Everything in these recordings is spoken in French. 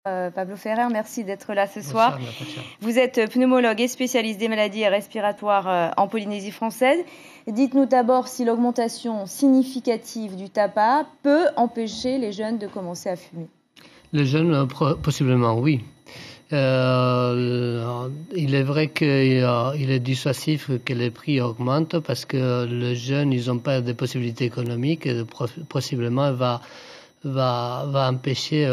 Pablo Ferrer, merci d'être là ce soir. Bonsoir. Vous êtes pneumologue et spécialiste des maladies respiratoires en Polynésie française. Dites-nous d'abord si l'augmentation significative du tabac peut empêcher les jeunes de commencer à fumer. Les jeunes, possiblement, oui. Il est vrai qu'il est dissuasif que les prix augmentent parce que les jeunes, ils n'ont pas de possibilités économiques et possiblement va empêcher,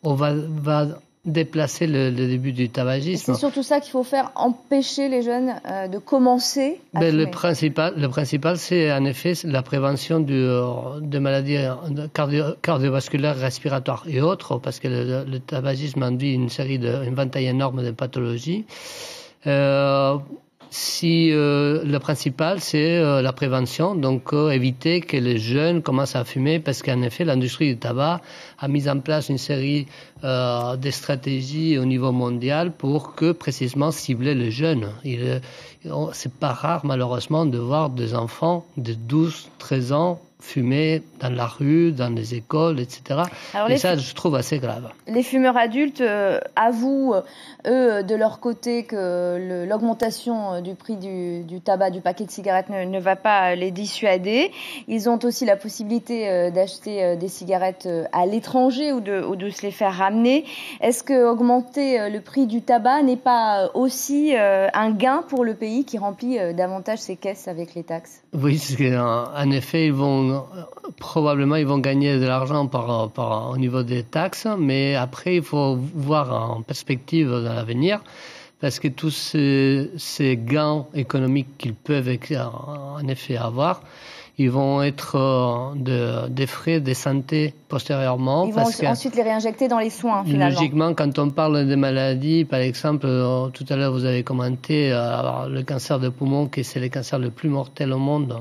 va déplacer le début du tabagisme. C'est surtout ça qu'il faut faire, empêcher les jeunes de commencer à fumer. Le principal, c'est en effet la prévention de maladies cardiovasculaires, respiratoires et autres, parce que le tabagisme induit une ventail énorme de pathologies. Le principal, c'est la prévention, donc éviter que les jeunes commencent à fumer, parce qu'en effet, l'industrie du tabac a mis en place une série de stratégies au niveau mondial pour que précisément cibler les jeunes. C'est pas rare, malheureusement, de voir des enfants de 12, 13 ans fumer dans la rue, dans les écoles, etc. Et ça, je trouve assez grave. Les fumeurs adultes avouent, eux, de leur côté, que l'augmentation du prix du tabac, du paquet de cigarettes ne va pas les dissuader. Ils ont aussi la possibilité d'acheter des cigarettes à l'étranger ou de se les faire ramener. Est-ce que augmenter le prix du tabac n'est pas aussi un gain pour le pays qui remplit davantage ses caisses avec les taxes? Oui, en effet, ils vont gagner de l'argent au niveau des taxes, mais après, il faut voir en perspective dans l'avenir, parce que tous ces gains économiques qu'ils peuvent en effet avoir, ils vont être des frais de santé postérieurement. Ils vont ensuite les réinjecter dans les soins, finalement. Logiquement, quand on parle de maladies, par exemple, tout à l'heure vous avez commenté le cancer de poumon, qui c'est le cancer le plus mortel au monde,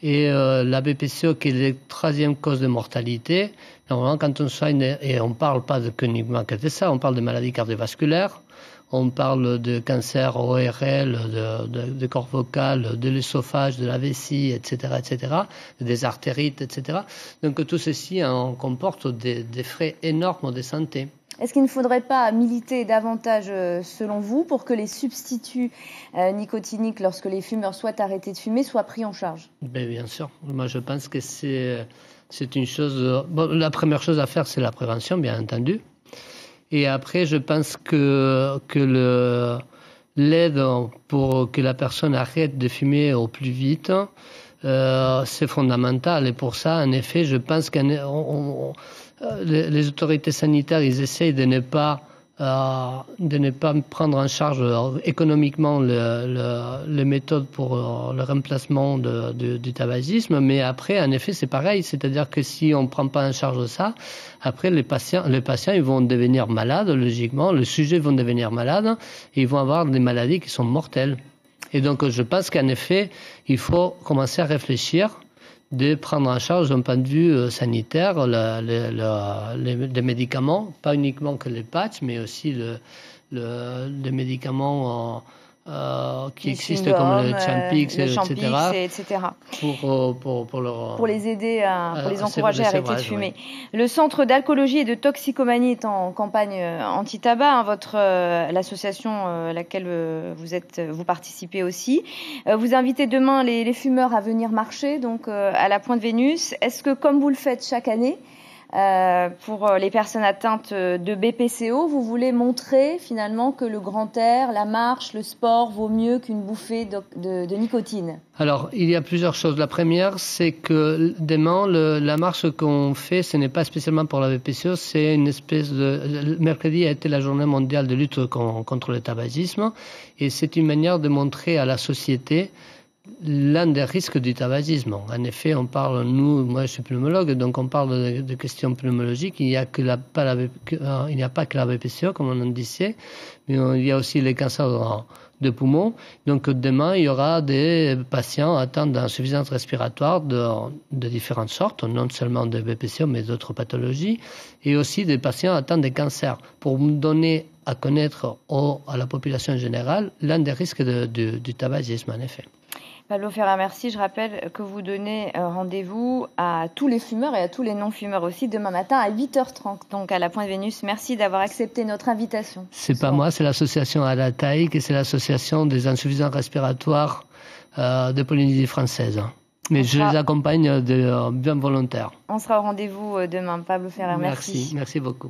et la BPCO, qui est la troisième cause de mortalité. Normalement, quand on soigne, et on ne parle pas uniquement de ça, on parle de maladies cardiovasculaires, on parle de cancer ORL, de corps vocal, de l'œsophage, de la vessie, etc., des artérites, etc. Donc tout ceci comporte des frais énormes de santé. Est-ce qu'il ne faudrait pas militer davantage, selon vous, pour que les substituts nicotiniques, lorsque les fumeurs souhaitent arrêter de fumer, soient pris en charge? Bien sûr. Moi, je pense que c'est une chose... la première chose à faire, c'est la prévention, bien entendu. Et après, je pense que l'aide pour que la personne arrête de fumer au plus vite, c'est fondamental. Et pour ça, en effet, je pense que les autorités sanitaires, ils essayent de ne pas prendre en charge économiquement les méthodes pour le remplacement du tabagisme, mais après, en effet, c'est pareil, c'est-à-dire que si on ne prend pas en charge ça, après les patients ils vont devenir malades, logiquement, les sujets vont devenir malades, et ils vont avoir des maladies qui sont mortelles. Et donc, je pense qu'en effet, il faut commencer à réfléchir de prendre en charge d'un point de vue sanitaire les médicaments, pas uniquement que les patchs, mais aussi les médicaments qui existent comme le Champix, etc. Pour les aider, pour les encourager à arrêter de fumer. Oui. Le Centre d'alcoolologie et de toxicomanie est en campagne anti-tabac. L'association à laquelle vous participez aussi. Vous invitez demain les fumeurs à venir marcher donc à la Pointe Vénus. Est-ce que, comme vous le faites chaque année, pour les personnes atteintes de BPCO, vous voulez montrer finalement que le grand air, la marche, le sport vaut mieux qu'une bouffée de nicotine? Alors, il y a plusieurs choses. La première, c'est que demain, la marche qu'on fait, ce n'est pas spécialement pour la BPCO, c'est une espèce de... Mercredi a été la journée mondiale de lutte contre le tabagisme, et c'est une manière de montrer à la société l'un des risques du tabagisme. En effet, on parle, moi je suis pneumologue, donc on parle de questions pneumologiques. Il n'y a pas que la BPCO, comme on en disait, mais il y a aussi les cancers de poumons. Donc demain, il y aura des patients atteints d'insuffisance respiratoire de différentes sortes, non seulement de BPCO, mais d'autres pathologies, et aussi des patients atteints de cancers, pour donner à connaître à la population générale l'un des risques du tabagisme, en effet. Pablo Ferrer, merci. Je rappelle que vous donnez rendez-vous à tous les fumeurs et à tous les non-fumeurs aussi demain matin à 8h30, donc à la Pointe Vénus. Merci d'avoir accepté notre invitation. C'est pas moi, c'est l'association Alataïk et c'est l'association des insuffisants respiratoires de Polynésie française. Mais je les accompagne de bien volontaires. On sera au rendez-vous demain. Pablo Ferrer, merci. Merci beaucoup.